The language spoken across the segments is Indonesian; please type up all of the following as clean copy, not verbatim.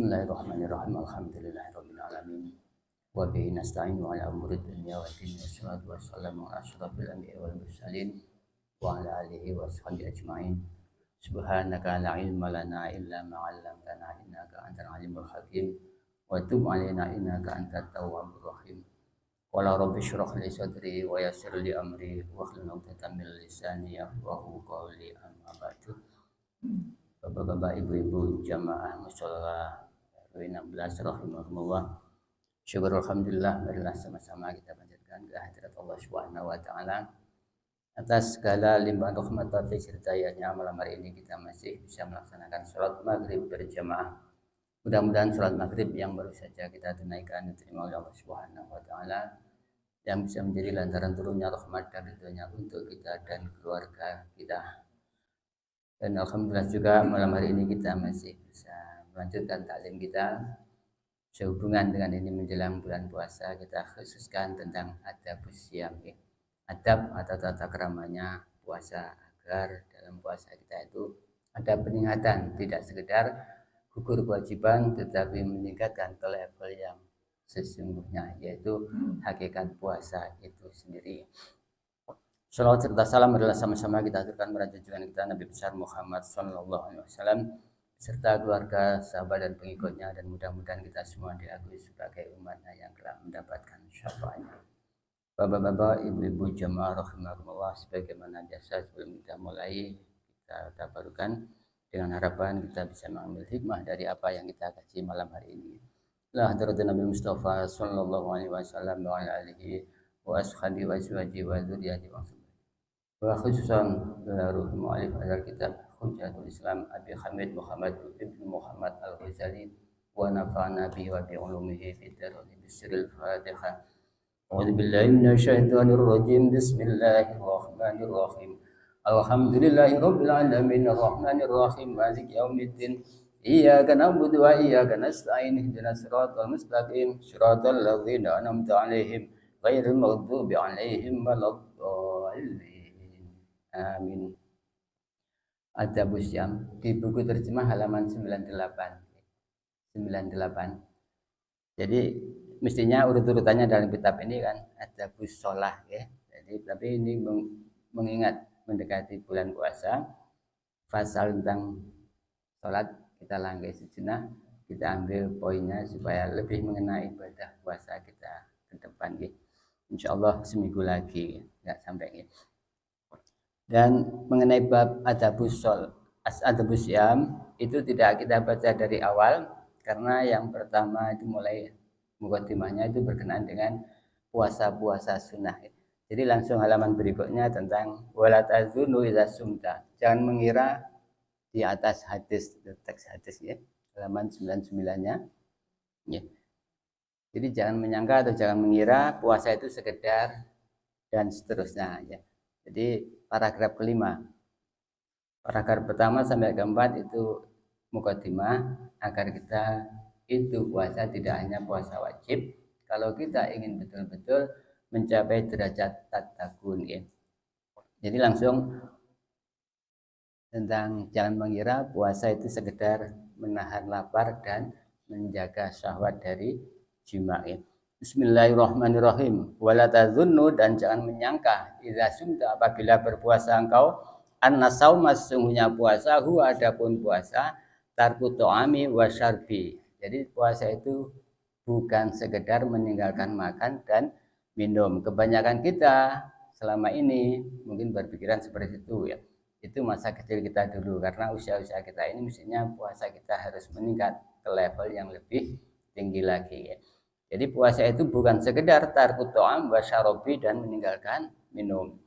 Bismillahirrahmanirrahim. Alhamdulillahirabbil alamin. Wa bihi nasta'inu ala umuri dunya waddin. Wassalatu wassalamu ala asyrofil anbiya'i wal mursalin wa ala alihi wa sahbihi ajma'in. Subhanaka la ilma lana illa ma 'allamtana innaka antal alimul hakim. Wa tub 'alaina innaka antat tawwabur rahim. Qala rabbi shrah li sadri wa yassir li amri wa hlul 'uqdatam min lisani yafqahu qawli. Amma ba'du. Bapak-bapak, ibu-ibu jamaah mushola RW 16 rahimahumullah. Syukur alhamdulillah, marilah sama-sama kita panjatkan kehadirat Allah Subhanahu wa taala atas segala limpahan rahmat taufik hidayahnya. Malam hari ini kita masih bisa melaksanakan sholat maghrib berjamaah. Mudah-mudahan sholat maghrib yang baru saja kita tunaikan diterima oleh Allah Subhanahu wa taala, yang bisa menjadi lantaran turunnya rahmat dan ridhonya untuk kita dan keluarga kita. Dan alhamdulillah juga malam hari ini kita masih bisa melanjutkan taklim kita sehubungan dengan ini menjelang bulan puasa. Kita khususkan tentang adab siam, adab atau tata keramanya puasa, agar dalam puasa kita itu ada peningkatan, tidak sekedar gugur kewajiban tetapi meningkatkan ke level yang sesungguhnya, yaitu hakikat puasa itu sendiri. Salawat serta salam adalah sama-sama kita aturkan pada junjungan kita Nabi besar Muhammad sallallahu alaihi wasallam serta keluarga, sahabat dan pengikutnya, dan mudah-mudahan kita semua diakui sebagai umatnya yang telah mendapatkan syafaatnya. Bapak-bapak, ibu-ibu jamaah rahimakumullah, sebagaimana biasa sebelum kita mulai kita tabarukan dengan harapan kita bisa mengambil hikmah dari apa yang kita kaji malam hari ini. La hadratin Nabi Mustafa sallallahu alaihi wasallam wa ala alihi wa ashabihi wa azwajihi wa dzurriyyatihi wa khususan ruh mu'alif adzal kitab Hujjatul Islam Abi Hamid Muhammad ibn Muhammad Al-Ghazali wa nafa'ana bihi wa bi ulumihi fid dharain bisiril Fatihah. A'udzu billahi minasyaitonir rajim. Bismillahirrahmanirrahim. Alhamdulillahirabbil alamin arrahmanir rahim maliki yaumiddin. Iyyaka na'budu wa iyyaka nasta'in ihdinas siratal mustaqim siratal ladzina an'amta 'alaihim ghairil maghdubi 'alaihim waladdallin. Amin. Adabus Syam di buku terjemah halaman 98. Jadi mestinya urut-urutannya dalam kitab ini kan adabus sholah ya. Jadi tapi ini mengingat mendekati bulan puasa, pasal tentang sholat kita langgai sejenak, kita ambil poinnya supaya lebih mengenai ibadah puasa kita ke depan ya. Insyaallah seminggu lagi nggak sampai ya. Dan mengenai bab adabus syam itu tidak kita baca dari awal, karena yang pertama itu mulai mukaddimahnya itu berkenaan dengan puasa-puasa sunnah. Jadi langsung halaman berikutnya tentang wala tazunnu idza sumta. Jangan mengira di atas hadis, teks hadis ya, halaman 99-nya. Ya. Jadi jangan menyangka atau jangan mengira puasa itu sekedar dan seterusnya ya. Jadi paragraf kelima, paragraf pertama sampai keempat itu mukaddimah agar kita itu puasa tidak hanya puasa wajib, kalau kita ingin betul-betul mencapai derajat tatakun ya. Jadi langsung tentang jangan mengira puasa itu sekedar menahan lapar dan menjaga syahwat dari jima ya. Bismillahirrahmanirrahim. Wala tazunnu, dan jangan menyangka idza sumta, apabila berpuasa engkau, anna sauma, sesungguhnya puasa, huwa adapun puasa, tarku ta'ami wa syarbi. Jadi puasa itu bukan sekedar meninggalkan makan dan minum. Kebanyakan kita selama ini mungkin berpikiran seperti itu ya. Itu masa kecil kita dulu, karena usia-usia kita ini mestinya puasa kita harus meningkat ke level yang lebih tinggi lagi ya. Jadi puasa itu bukan sekedar tarku ta'am wa syarabi, dan meninggalkan minum,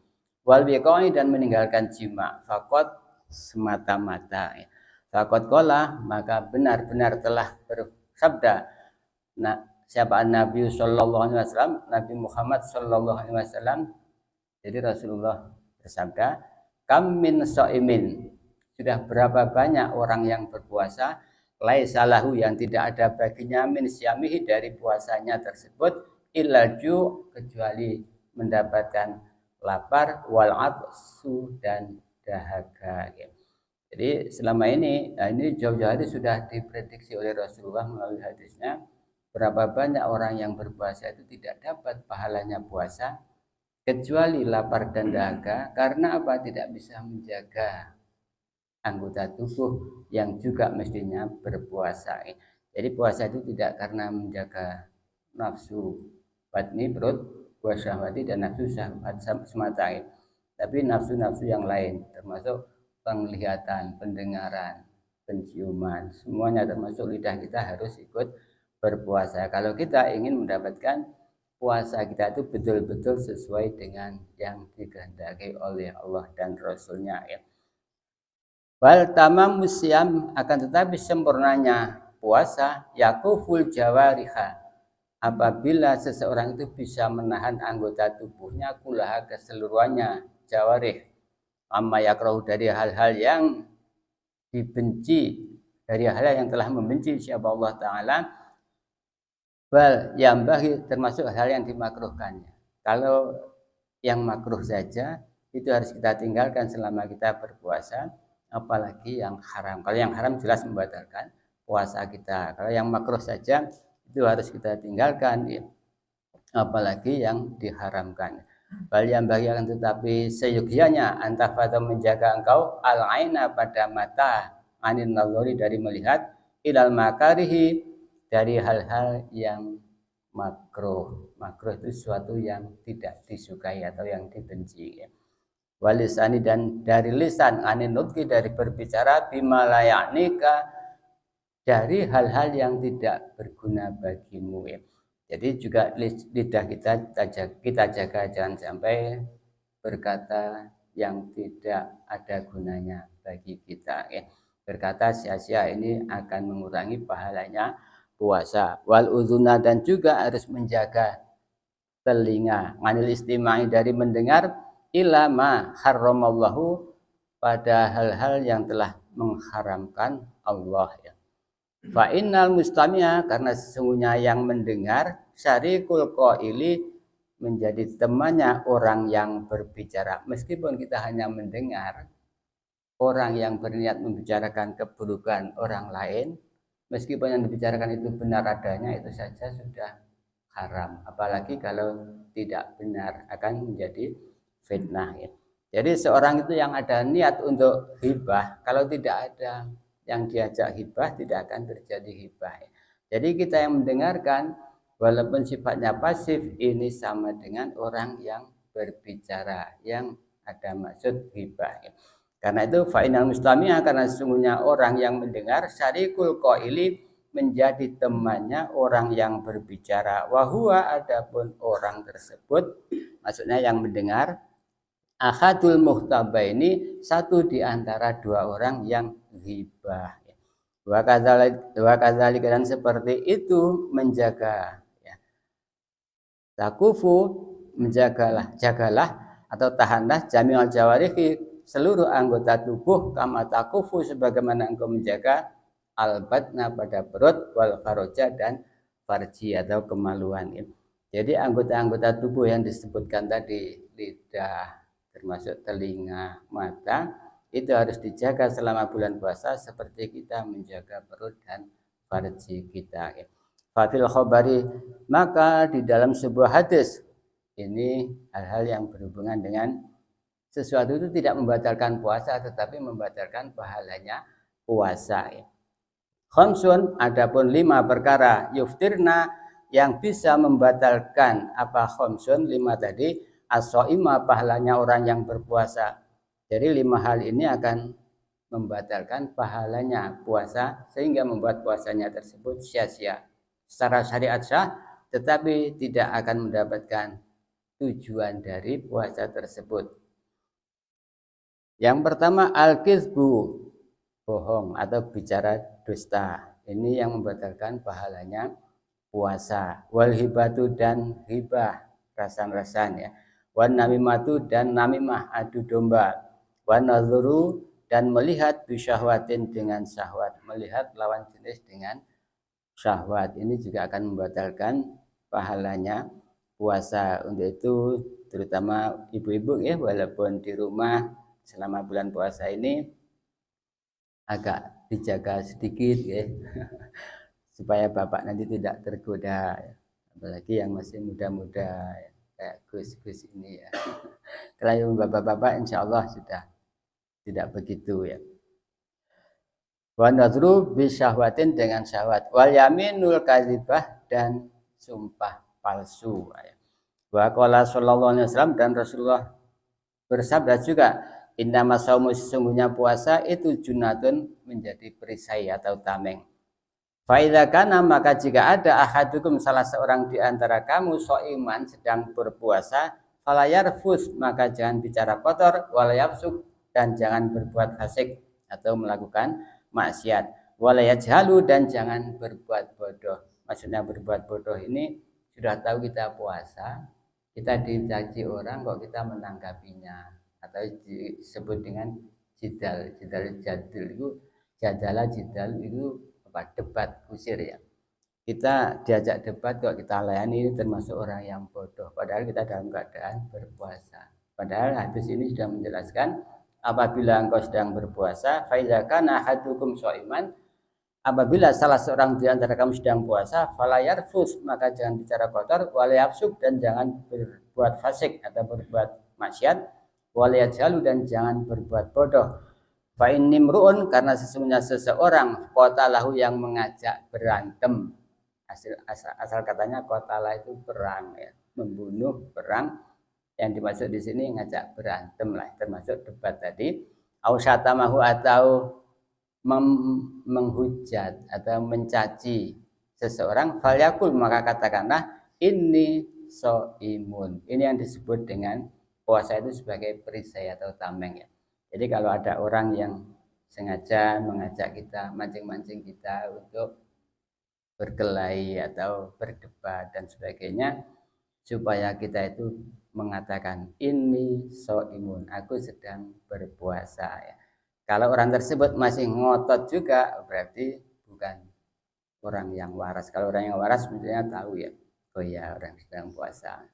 wal biqai, dan meninggalkan jima, faqat, semata-mata ya. Faqat qala, maka benar-benar telah bersabda siapa Nabi sallallahu alaihi wasallam, Nabi Muhammad sallallahu alaihi wasallam. Jadi Rasulullah bersabda, kam min shaimin, sudah berapa banyak orang yang berpuasa, laisa lahu, yang tidak ada baginya, min syamihi, dari puasanya tersebut, illaju, kecuali mendapatkan lapar, wal atsu, dan dahaga ya. Jadi selama ini jauh-jauh hari sudah diprediksi oleh Rasulullah melalui hadisnya, berapa banyak orang yang berpuasa itu tidak dapat pahalanya puasa kecuali lapar dan dahaga, karena apa? Tidak bisa menjaga anggota tubuh yang juga mestinya berpuasa. Jadi puasa itu tidak karena menjaga nafsu batni, perut, buah syahwati dan nafsu syahwat semata, tapi nafsu-nafsu yang lain, termasuk penglihatan, pendengaran, penciuman, semuanya termasuk lidah kita harus ikut berpuasa. Kalau kita ingin mendapatkan puasa kita itu betul-betul sesuai dengan yang dikehendaki oleh Allah dan Rasulnya, ya. Wal tamam musyam, akan tetapi sempurnanya puasa yakuful jawariha, apabila seseorang itu bisa menahan anggota tubuhnya kulaha keseluruhannya, jawarih, amma yakrahu, dari hal-hal yang dibenci, dari hal yang telah membenci siapa Allah Ta'ala, bal yang bagi, termasuk hal yang dimakruhkannya. Kalau yang makruh saja itu harus kita tinggalkan selama kita berpuasa, apalagi yang haram. Kalau yang haram jelas membatalkan puasa kita. Kalau yang makruh saja itu harus kita tinggalkan, ya, apalagi yang diharamkan. Bal yang bagi, akan tetapi seyogianya antafata menjaga engkau al-aina pada mata, anin nazari dari melihat, ilal makarihi dari hal-hal yang makruh. Makruh itu sesuatu yang tidak disukai atau yang dibenci, ya. Walisani, dan dari lisan, anin nutki dari berbicara, bima la ya'nika dari hal-hal yang tidak berguna bagimu, ya. Jadi juga lidah kita jaga, jangan sampai berkata yang tidak ada gunanya bagi kita, ya. Berkata sia-sia ini akan mengurangi pahalanya puasa. Wal udhuna, dan juga harus menjaga telinga, anil istimai dari mendengar, ilama haramallahu pada hal-hal yang telah mengharamkan Allah, ya. Fa innal mustami'a, karena sesungguhnya yang mendengar, syarikul qaili, menjadi temannya orang yang berbicara. Meskipun kita hanya mendengar orang yang berniat membicarakan keburukan orang lain, meskipun yang dibicarakan itu benar adanya, itu saja sudah haram. Apalagi kalau tidak benar, akan menjadi fitnah, ya. Jadi seorang itu yang ada niat untuk hibah, kalau tidak ada yang diajak hibah, tidak akan terjadi hibah, ya. Jadi kita yang mendengarkan, walaupun sifatnya pasif, ini sama dengan orang yang berbicara, yang ada maksud hibah, ya. Karena itu fa'inal mustami'a, karena sesungguhnya orang yang mendengar, syarikul qaili, menjadi temannya orang yang berbicara. Wahua, adapun orang tersebut, maksudnya yang mendengar, ahadul muhtabaini, satu di antara dua orang yang ghibah. Wa kadzalika, dan seperti itu menjaga, ya. Takufu, jagalah atau tahanlah jami'al jawarihi, seluruh anggota tubuh, kama takufu, sebagaimana engkau menjaga al-batna pada perut, wal faroja, dan farji atau kemaluan, ya. Jadi anggota-anggota tubuh yang disebutkan tadi, lidah, termasuk telinga, mata, itu harus dijaga selama bulan puasa seperti kita menjaga perut dan farji kita, ya. Fafil khobari, maka di dalam sebuah hadis, ini hal-hal yang berhubungan dengan sesuatu itu tidak membatalkan puasa, tetapi membatalkan pahalanya puasa, ya. Khamsun, adapun 5 perkara, yuftirna, yang bisa membatalkan apa khamsun, 5 tadi, as-shaima, pahalanya orang yang berpuasa. Jadi 5 hal ini akan membatalkan pahalanya puasa, sehingga membuat puasanya tersebut sia-sia. Secara syariat sah, tetapi tidak akan mendapatkan tujuan dari puasa tersebut. Yang pertama, al-kizbu, bohong atau bicara dusta. Ini yang membatalkan pahalanya puasa. Wal hibatu, dan hibah, rasan-rasan, ya. Wan namimatu, dan namimah, adu domba. Wan nazuru, dan melihat bisyahwatin, dengan syahwat, melihat lawan jenis dengan syahwat. Ini juga akan membatalkan pahalanya puasa. Untuk itu terutama ibu-ibu, ya, walaupun di rumah selama bulan puasa ini agak dijaga sedikit ya. Supaya bapak nanti tidak tergoda ya. Apalagi yang masih muda-muda ya. Kayak Gus ini ya. Kalau yang bapak-bapak insya Allah sudah tidak begitu ya. Wa nadru bisyahwatin dengan syahwat. Wal yaminul kadzibah dan sumpah palsu. Wa qala sallallahu alaihi wasallam dan Rasulullah bersabda juga, innama saumu sesungguhnya puasa itu junatun menjadi perisai atau tameng. Fa idza kana maka jika ada ahadukum salah seorang di antara kamu shaiman sedang berpuasa, fala yarfus maka jangan bicara kotor, wala yafsuk dan jangan berbuat fasik atau melakukan maksiat, wala yajhalu dan jangan berbuat bodoh. Maksudnya berbuat bodoh ini sudah tahu kita puasa, kita dicaci orang kok kita menanggapinya, atau disebut dengan jidal itu jadala jidal itu apa, debat kusir ya. Kita diajak debat kok kita layani, ini termasuk orang yang bodoh, padahal kita dalam keadaan berpuasa. Padahal hadis ini sudah menjelaskan apabila engkau sedang berpuasa, fa iza kana ahadukum shaiman, apabila salah seorang di antara kamu sedang puasa, fala yarfus maka jangan bicara kotor, wala yafsuk dan jangan berbuat fasik atau berbuat maksiat, wala yajhalu dan jangan berbuat bodoh. Fa innimruun karena sesungguhnya seseorang qatalahu yang mengajak berantem. Asal katanya qatala itu perang ya, membunuh, perang. Yang dimaksud di sini ngajak berantem lah, termasuk debat tadi. Au syatamahu atau menghujat atau mencaci seseorang, falyakul maka katakanlah ini soimun. Ini yang disebut dengan puasa itu sebagai perisai atau tameng ya. Jadi kalau ada orang yang sengaja mengajak kita, mancing-mancing kita untuk berkelahi atau berdebat dan sebagainya, supaya kita itu mengatakan ini soimun, aku sedang berpuasa ya. Kalau orang tersebut masih ngotot juga berarti bukan orang yang waras. Kalau orang yang waras misalnya tahu ya, oh ya orang sedang puasa.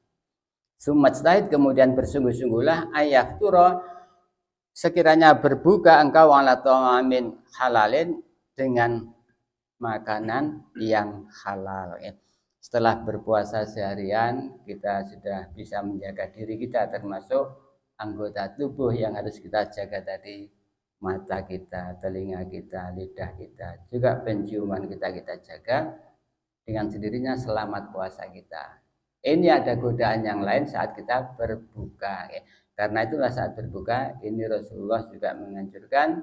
Sumatstahid kemudian bersungguh-sungguhlah ayah turo sekiranya berbuka engkau ala ta'amin halalin dengan makanan yang halal ya. Setelah berpuasa seharian, kita sudah bisa menjaga diri kita, termasuk anggota tubuh yang harus kita jaga tadi, mata kita, telinga kita, lidah kita, juga penciuman kita jaga. Dengan sendirinya selamat puasa kita. Ini ada godaan yang lain saat kita berbuka ya. Karena itulah saat berbuka ini Rasulullah juga menganjurkan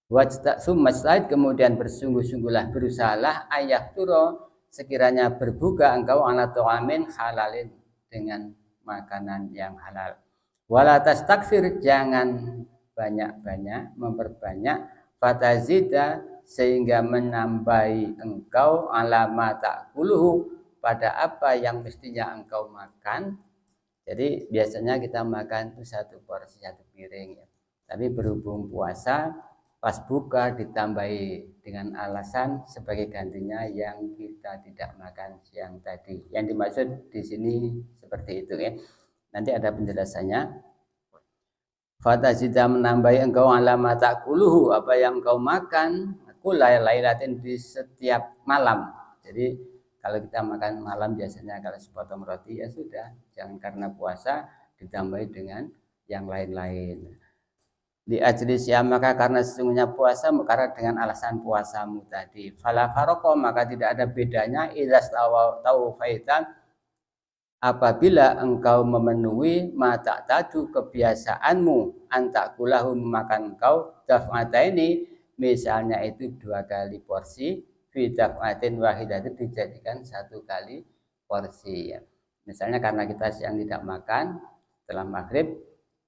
wajta'summaslaid kemudian bersungguh-sungguhlah berusahalah ayah turo sekiranya berbuka engkau ala ta'amin halalin dengan makanan yang halal. Wala tastaksir jangan banyak-banyak memperbanyak, fatazida sehingga menambahi engkau ala ma ta'kuluhu pada apa yang mestinya engkau makan. Jadi biasanya kita makan itu satu porsi satu piring ya. Tapi berhubung puasa pas buka ditambahi dengan alasan sebagai gantinya yang kita tidak makan siang tadi. Yang dimaksud di sini seperti itu ya. Nanti ada penjelasannya. Fatazida menambahi engkau ala ma ta'kuluhu apa yang engkau makan, lailatin di setiap malam. Jadi kalau kita makan malam biasanya kalau sepotong roti ya sudah, jangan karena puasa ditambahi dengan yang lain-lain. Di ajlis ya maka karena sesungguhnya puasa karena dengan alasan puasamu tadi, fala faroko maka tidak ada bedanya idas tahu faitan apabila engkau memenuhi mata tadu kebiasaanmu antakulahu memakan engkau daf'ata ini misalnya itu 2 kali porsi fi daf'atin wahidatin dijadikan 1 kali porsi ya. Misalnya karena kita siang tidak makan setelah maghrib,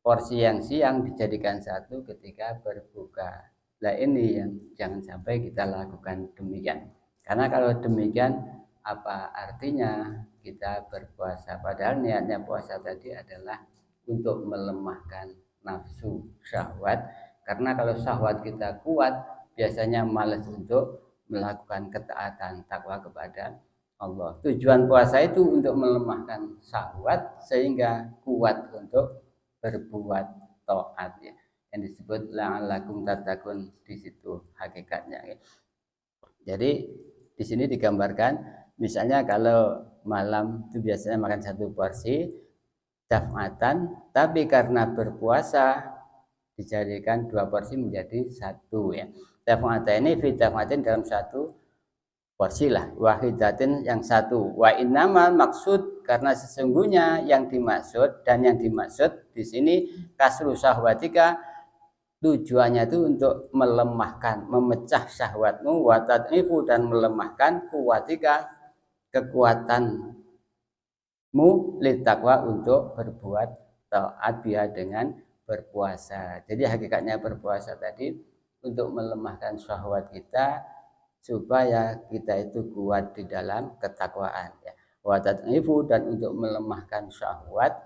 porsi yang siang dijadikan 1 ketika berbuka. Nah ini yang jangan sampai kita lakukan demikian. Karena kalau demikian apa artinya kita berpuasa? Padahal niatnya puasa tadi adalah untuk melemahkan nafsu syahwat. Karena kalau syahwat kita kuat, biasanya malas untuk melakukan ketaatan takwa kepada Allah. Tujuan puasa itu untuk melemahkan syahwat sehingga kuat untuk berbuat taat ya. yang disebut la'allakum tattaqun, di situ hakikatnya. Jadi di sini digambarkan misalnya kalau malam itu biasanya makan 1 porsi daf'atan, tapi karena berpuasa dijadikan 2 porsi menjadi 1 ya. Daf'atan ini fi daf'atin dalam 1 porsi lah, wahidatin yang 1. Wa innamal maksud, karena sesungguhnya yang dimaksud dan yang dimaksud di sini kasru syahwatika, tujuannya itu untuk melemahkan, memecah syahwatmu, wa tad'ifu, dan melemahkan kuwatika, kekuatanmu, litakwa, untuk berbuat taat biha, dengan berpuasa. Jadi hakikatnya berpuasa tadi untuk melemahkan syahwat kita supaya kita itu kuat di dalam ketakwaan ya. Wa tad'ifu, dan untuk melemahkan syahwat,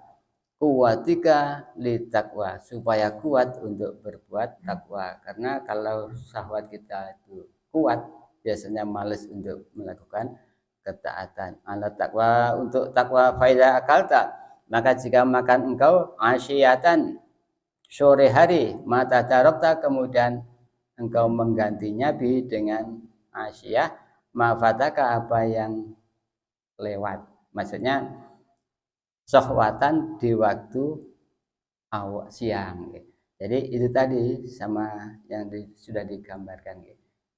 kuwatika litakwa, supaya kuat untuk berbuat takwa. Karena kalau syahwat kita itu kuat, biasanya malas untuk melakukan ketaatan. Ala takwa, untuk takwa, faida akalta, maka jika makan engkau asyiyatan, sore hari, mata darokta, kemudian engkau menggantinya bi, dengan asyiyah, mafataka, apa yang lewat. Maksudnya syahwatan di waktu awal siang. Jadi itu tadi sama yang sudah digambarkan.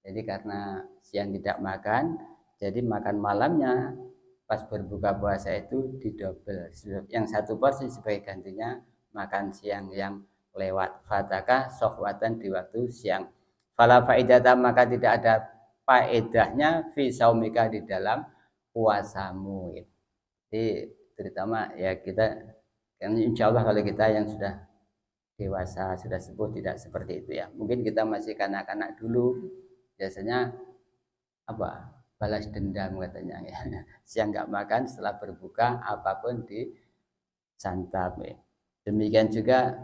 Jadi karena siang tidak makan, jadi makan malamnya pas berbuka puasa itu didobel. Yang 1 porsi sebagai gantinya makan siang yang lewat. Fataka syahwatan di waktu siang. Fala faidata, maka tidak ada faedahnya fi saumika, di dalam puasamu. Jadi terutama ya kita kan, insya Allah kalau kita yang sudah dewasa, sudah sepuh, tidak seperti itu ya. Mungkin kita masih kanak-kanak dulu, biasanya apa, balas dendam katanya ya. Siang nggak makan, setelah berbuka apapun disantap ya. Demikian juga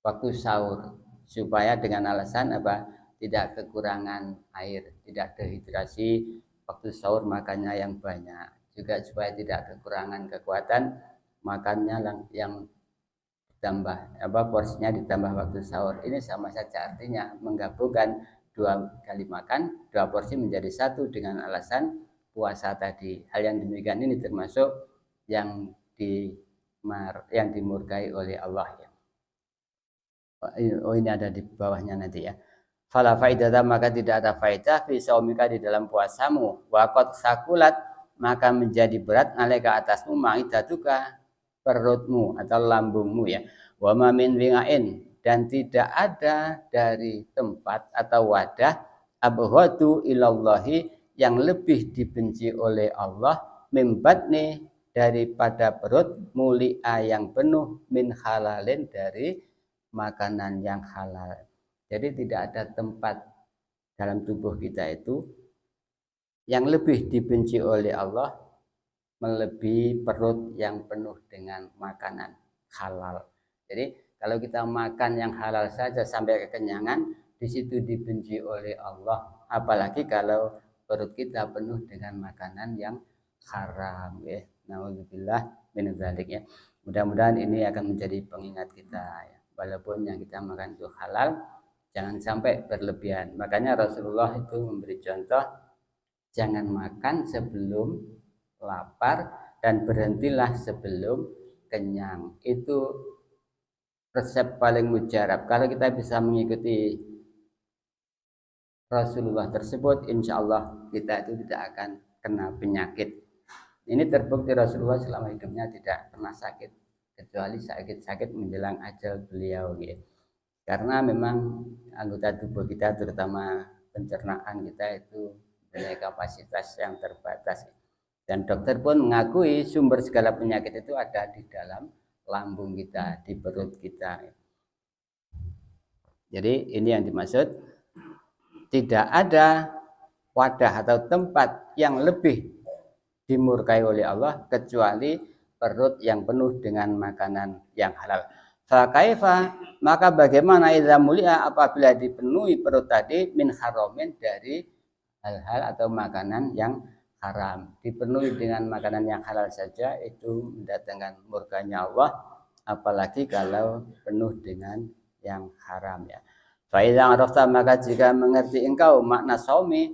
waktu sahur, supaya dengan alasan apa, tidak kekurangan air, tidak dehidrasi, waktu sahur makannya yang banyak, juga supaya tidak kekurangan kekuatan, makannya yang ditambah apa, porsinya ditambah waktu sahur. Ini sama saja, artinya menggabungkan 2 kali makan, 2 porsi menjadi 1 dengan alasan puasa tadi. Hal yang demikian ini termasuk yang dimurkai oleh Allah ya. Oh ini ada di bawahnya nanti ya. Fala faidata, maka tidak ada faidah fi saumika, di dalam puasamu. Wa qad sakulat, maka menjadi berat alaika, atasmu, maidatuka, perutmu atau lambungmu ya. Wa ma min wingain, dan tidak ada dari tempat atau wadah, abghadu ilallahi, yang lebih dibenci oleh Allah, mimbatni, daripada perut, mulia, yang penuh, min halalin, dari makanan yang halal. Jadi tidak ada tempat dalam tubuh kita itu yang lebih dibenci oleh Allah melebihi perut yang penuh dengan makanan halal. Jadi kalau kita makan yang halal saja sampai kekenyangan, di situ dibenci oleh Allah. Apalagi kalau perut kita penuh dengan makanan yang haram ya. Nauzubillah min dzalik ya. Mudah-mudahan ini akan menjadi pengingat kita ya. Walaupun yang kita makan itu halal, jangan sampai berlebihan. Makanya Rasulullah itu memberi contoh, jangan makan sebelum lapar dan berhentilah sebelum kenyang. Itu resep paling mujarab. Kalau kita bisa mengikuti Rasulullah tersebut, insya Allah kita itu tidak akan kena penyakit. Ini terbukti Rasulullah selama hidupnya tidak pernah sakit, kecuali sakit-sakit menjelang ajal beliau gitu. Karena memang anggota tubuh kita, terutama pencernaan kita, itu punya kapasitas yang terbatas. Dan dokter pun mengakui sumber segala penyakit itu ada di dalam lambung kita, di perut kita. Jadi ini yang dimaksud, tidak ada wadah atau tempat yang lebih dimurkai oleh Allah kecuali perut yang penuh dengan makanan yang halal. Fakaifa, maka bagaimana idza mulia, apabila dipenuhi perut tadi, min haramin, dari hal-hal atau makanan yang haram. Dipenuhi dengan makanan yang halal saja itu mendatangkan murkanya Allah, apalagi kalau penuh dengan yang haram ya. Fa idza arafta, maka jika mengerti engkau makna saumi,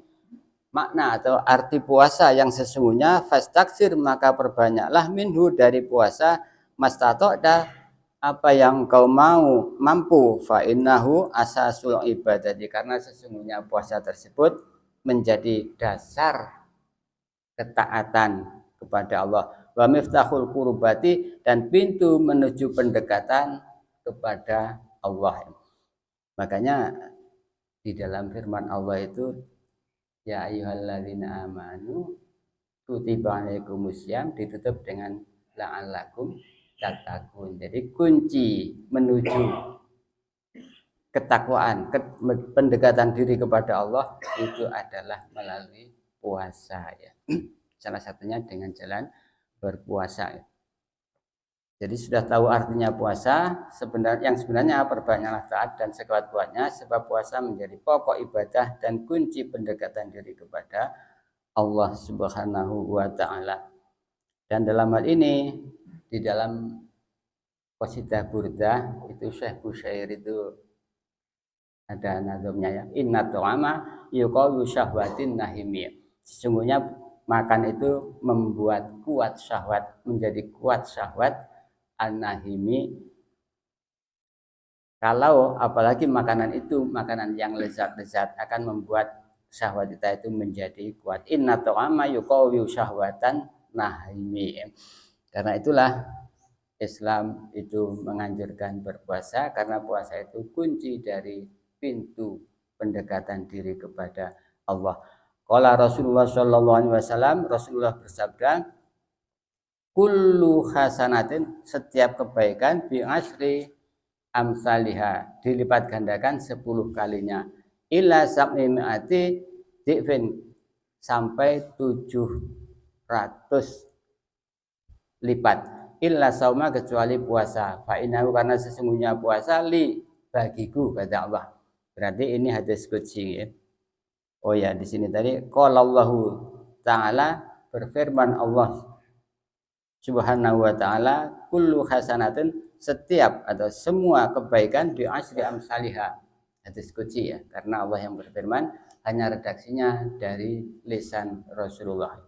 makna atau arti puasa yang sesungguhnya, fastaksir, maka perbanyaklah minhu dari puasa, mastata'ta, apa yang kau mampu, fa innahu asasul ibadati, karena sesungguhnya puasa tersebut menjadi dasar ketaatan kepada Allah, wa miftahul qurbati, dan pintu menuju pendekatan kepada Allah. Makanya di dalam firman Allah itu, ya ayyuhalladzina amanu kutiba alaikumusiyam, ditutup dengan la'allakum tattaqun. Jadi kunci menuju ketakwaan, pendekatan diri kepada Allah itu adalah melalui puasa ya. Salah satunya dengan jalan berpuasa ya. Jadi sudah tahu artinya puasa, sebenarnya perbanyaklah taat dan sekuat-kuatnya, sebab puasa menjadi pokok ibadah dan kunci pendekatan diri kepada Allah Subhanahu wa taala. Dan dalam hal ini, di dalam qasidah burdah itu Syekh Busyair itu ada nazamnya ya, inna ta'ama yuqawi syahwatin nahimi. Sesungguhnya makan itu membuat kuat syahwat, menjadi kuat syahwat an-nahimi. Kalau apalagi makanan itu makanan yang lezat-lezat akan membuat syahwat kita itu menjadi kuat. Inna ta'ama yuqawi syahwatan nahimi. Karena itulah Islam itu menganjurkan berpuasa, karena puasa itu kunci dari pintu pendekatan diri kepada Allah. Qala Rasulullah sallallahu alaihi wasallam, Rasulullah bersabda, kullu hasanatin, setiap kebaikan, bi asri amsalihha, dilipat gandakan 10 kalinya, illa sab'i mi'ati dhifin, sampai 700 lipat, illa sauma, kecuali puasa, fa innahu, karena sesungguhnya puasa, li, bagiku, kata Allah. Berarti ini hadis qudsi ya. Oh ya, di sini tadi qala Allahu taala, berfirman Allah Subhanahu wa taala, kullu hasanatin, setiap atau semua kebaikan, di asri amsalihha, hadis qudsi ya, karena Allah yang berfirman, hanya redaksinya dari lisan Rasulullah.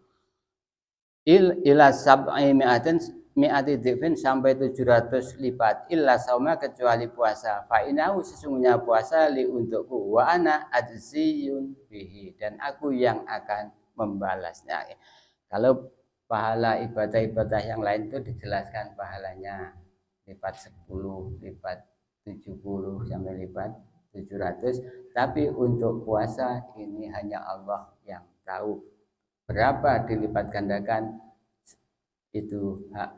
Ila sab'i mi'ati dhifin, sampai 700 lipat, illa sauma, kecuali puasa, fa innahu, sesungguhnya puasa, li, untukku, wa ana ajziyun bihi, dan aku yang akan membalasnya. Kalau pahala ibadah-ibadah yang lain itu dijelaskan pahalanya lipat 10, lipat 70, sampai lipat 700, tapi untuk puasa ini hanya Allah yang tahu berapa dilipat gandakan, itu hak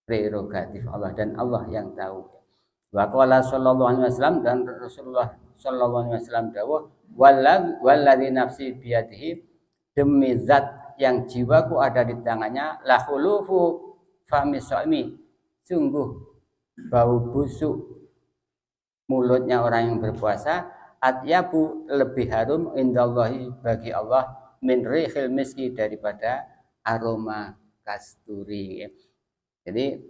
prerogatif Allah, dan Allah yang tahu. Wa qala sallallahu alaihi wasallam, dan Rasulullah sallallahu alaihi wasallam dawuh, walladzi nafsi biyadihi, demi zat yang jiwaku ada di tangannya, la khulufu fami shaimi, sungguh bau busuk mulutnya orang yang berpuasa, atyabu, lebih harum, indallahi, bagi Allah, min rihil miski, daripada aroma kasturi. Jadi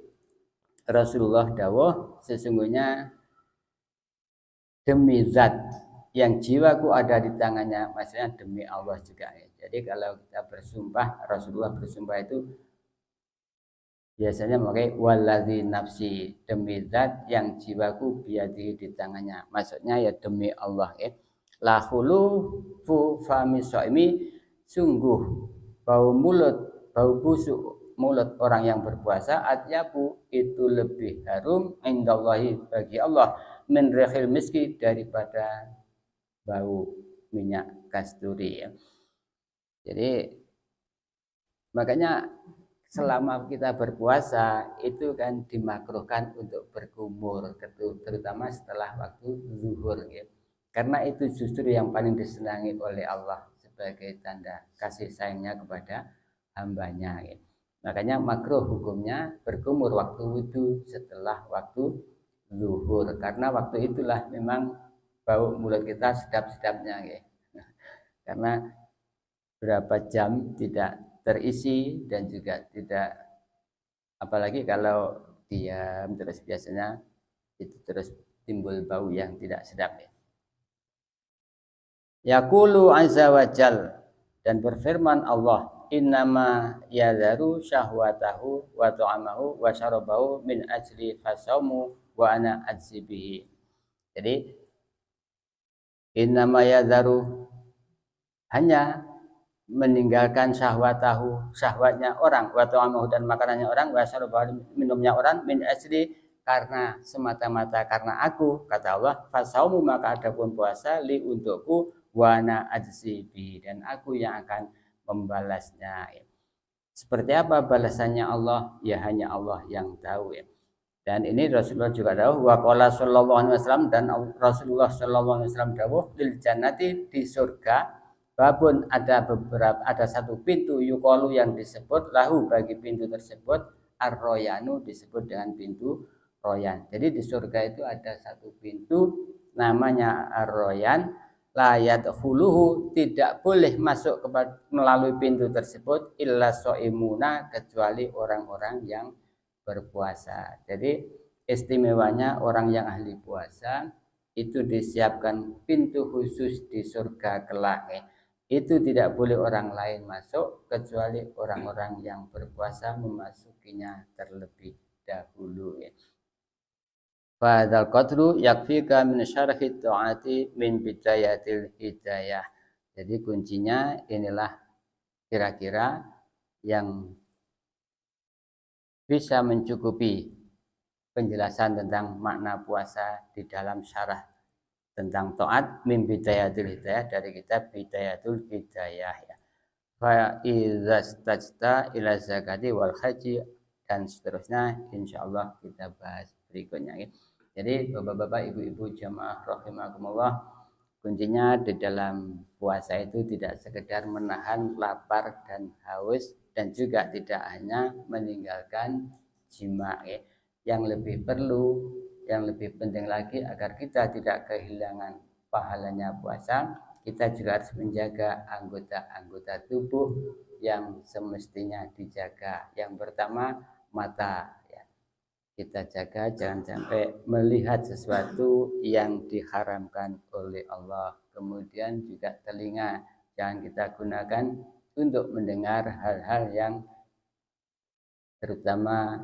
Rasulullah dawuh, sesungguhnya demi zat yang jiwaku ada di tangannya, maksudnya demi Allah juga ya. Jadi kalau kita bersumpah, Rasulullah bersumpah itu biasanya memakai waladzi nafsi, demi zat yang jiwaku biadi, di tangannya, maksudnya ya demi Allah ya. La khulufu fami shaimi, sungguh bau busuk mulut orang yang berpuasa, atyabu, itu lebih harum, indallahi, bagi Allah, min rihil miski, daripada bau minyak kasturi ya. Jadi makanya selama kita berpuasa itu kan dimakruhkan untuk berkumur, terutama setelah waktu zuhur ya. Karena itu justru yang paling disenangi oleh Allah sebagai tanda kasih sayangnya kepada hambanya ya. Makanya makruh hukumnya berkumur waktu wudu setelah waktu zuhur, karena waktu itulah memang bau mulut kita sedap-sedapnya ya. Karena berapa jam tidak terisi, dan juga tidak, apalagi kalau diam terus, biasanya itu terus timbul bau yang tidak sedap. Yaqulu azza wa jal, dan berfirman Allah, innama yadharu syahwatahu wa ta'amahu wa syarabahu min ajli fasaumu wa ana ajzi bihi. Jadi innama yadharu, hanya meninggalkan syahwatahu, syahwatnya orang, wa ta'amahu, dan makanannya orang, wa syarabahu, minumnya orang, min ajli, karena semata-mata karena aku, kata Allah, fasaumu, maka adapun puasa, li untukku, wa ana ajzi bihi, dan aku yang akan membalasnya. Seperti apa balasannya Allah? Ya hanya Allah yang tahu. Dan ini Rasulullah juga tahu. Wa qala sallallahu alaihi wasallam, dan Rasulullah sallallahu alaihi wasallam dawuh, lil jannati, di surga, babun, ada satu pintu, yuqalu, yang disebut, lahu, bagi pintu tersebut, ar-royanu, disebut dengan pintu royan. Jadi di surga itu ada satu pintu namanya ar-royan, la yadkhuluhu, tidak boleh masuk melalui pintu tersebut illa shaimuna, kecuali orang-orang yang berpuasa. Jadi istimewanya orang yang ahli puasa itu disiapkan pintu khusus di surga kelak. Itu tidak boleh orang lain masuk kecuali orang-orang yang berpuasa memasukinya terlebih dahulu. Fadzal qadru yakfika min syarhi ta'ati min bidayatil hidayah. Jadi kuncinya inilah kira-kira yang bisa mencukupi penjelasan tentang makna puasa di dalam syarah tentang taat min bidayatil hidayah dari kitab Bidayatul Hidayah. Fa idza stajta ila zakati wal haji, dan seterusnya insyaallah kita bahas berikutnya. Jadi bapak-bapak, ibu-ibu jamaah rahimakumullah, kuncinya di dalam puasa itu tidak sekedar menahan lapar dan haus, dan juga tidak hanya meninggalkan jima. Yang lebih perlu, yang lebih penting lagi, agar kita tidak kehilangan pahalanya puasa, kita juga harus menjaga anggota-anggota tubuh yang semestinya dijaga. Yang pertama, mata. Kita jaga jangan sampai melihat sesuatu yang diharamkan oleh Allah. Kemudian juga telinga, jangan kita gunakan untuk mendengar hal-hal yang terutama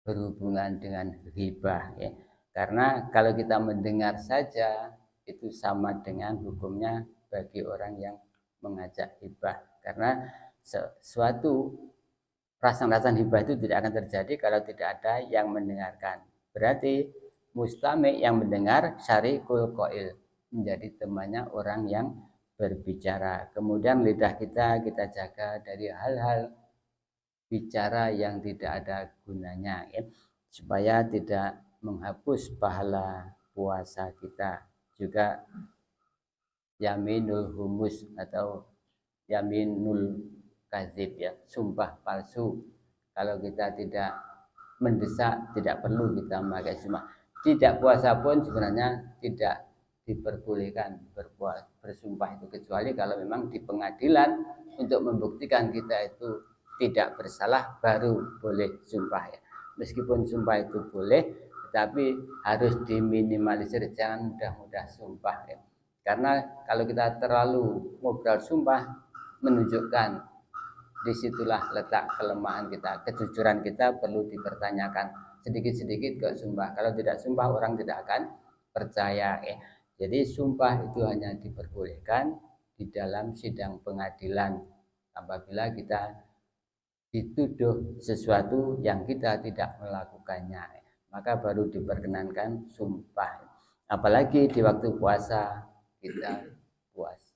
berhubungan dengan ghibah. Karena kalau kita mendengar saja, itu sama dengan hukumnya bagi orang yang mengajak ghibah. Karena sesuatu rasa-rasa hibah itu tidak akan terjadi kalau tidak ada yang mendengarkan. Berarti mustami' yang mendengar, syarikul qail, menjadi temannya orang yang berbicara. Kemudian lidah kita jaga dari hal-hal bicara yang tidak ada gunanya, supaya tidak menghapus pahala puasa kita. Juga yaminul humus atau yaminul kadzib, sumpah palsu. Kalau kita tidak mendesak, tidak perlu kita memakai sumpah. Tidak puasa pun sebenarnya tidak diperbolehkan bersumpah itu, kecuali kalau memang di pengadilan untuk membuktikan kita itu tidak bersalah, baru boleh sumpah. Meskipun sumpah itu boleh, tetapi harus diminimalisir, jangan mudah-mudah sumpah. Karena kalau kita terlalu ngobrol sumpah, menunjukkan disitulah letak kelemahan kita. Kejujuran kita perlu dipertanyakan. Sedikit-sedikit kok sumpah. Kalau tidak sumpah, orang tidak akan percaya. Jadi sumpah itu hanya diperbolehkan di dalam sidang pengadilan, apabila kita dituduh sesuatu yang kita tidak melakukannya, maka baru diperkenankan sumpah. Apalagi di waktu puasa kita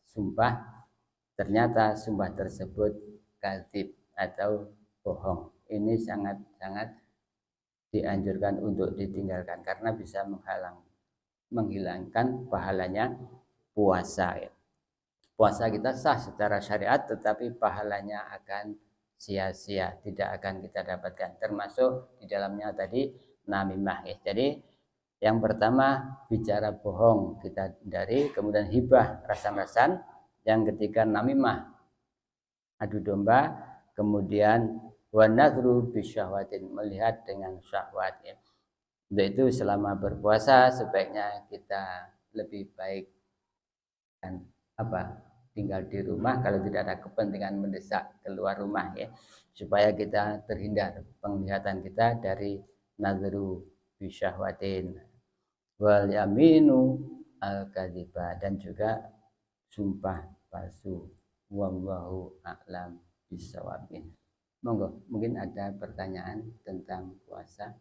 sumpah, ternyata sumpah tersebut kadzib atau bohong. Ini sangat-sangat dianjurkan untuk ditinggalkan, karena bisa menghilangkan pahalanya puasa. Puasa kita sah secara syariat, tetapi pahalanya akan sia-sia, tidak akan kita dapatkan. Termasuk di dalamnya tadi namimah. Jadi yang pertama bicara bohong kita hindari, kemudian hibah rasan-rasan, yang ketiga namimah adu domba, kemudian wa nadhru bisyahwatin, melihat dengan syahwat. Untuk itu selama berpuasa sebaiknya kita lebih baik dan tinggal di rumah kalau tidak ada kepentingan mendesak keluar rumah ya, supaya kita terhindar penglihatan kita dari nadru bisyahwatin wal yaminu al kadhiba, dan juga sumpah palsu. Wallahu a'lam bishawab. Monggo, mungkin ada pertanyaan tentang puasa.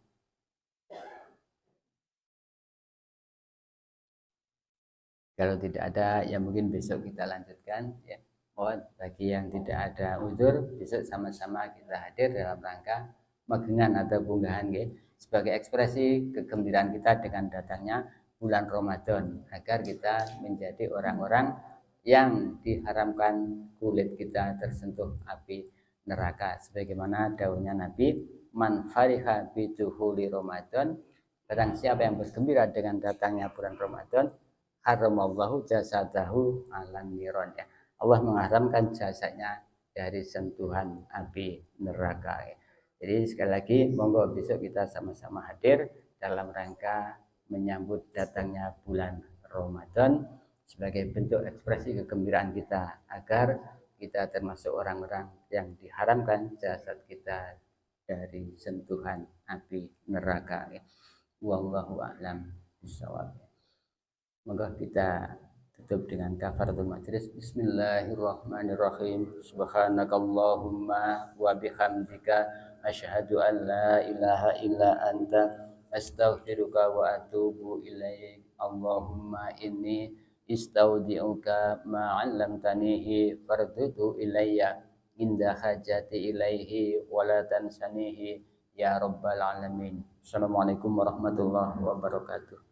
Kalau tidak ada, ya mungkin besok kita lanjutkan ya. Mohon bagi yang tidak ada uzur, besok sama-sama kita hadir dalam rangka magengan atau bunggahan ya, sebagai ekspresi kegembiraan kita dengan datangnya bulan Ramadan, agar kita menjadi orang-orang yang diharamkan kulit kita tersentuh api neraka, sebagaimana daunnya Nabi, man fariha biduhuli Ramadan, barang siapa yang bergembira dengan datangnya bulan Ramadan, haramallahu jasadahu alan niron ya. Allah mengharamkan jasanya dari sentuhan api neraka ya. Jadi sekali lagi monggo besok kita sama-sama hadir dalam rangka menyambut datangnya bulan Ramadan sebagai bentuk ekspresi kegembiraan kita, agar kita termasuk orang-orang yang diharamkan jasad kita dari sentuhan api neraka ya. Wallahu a'lam bishawab. Maka kita tutup dengan kafaratul majlis. Bismillahirrahmanirrahim. Subhanakallahumma wa bihamdika asyhadu an la ilaha illa anta astaghfiruka wa atubu ilaik. Allahumma inni istaudi'uka ma 'allamtanihi fardudu ilayya inda hajati ilaihi wa la tansanihi ya rabbal alamin. Assalamualaikum warahmatullahi wabarakatuh.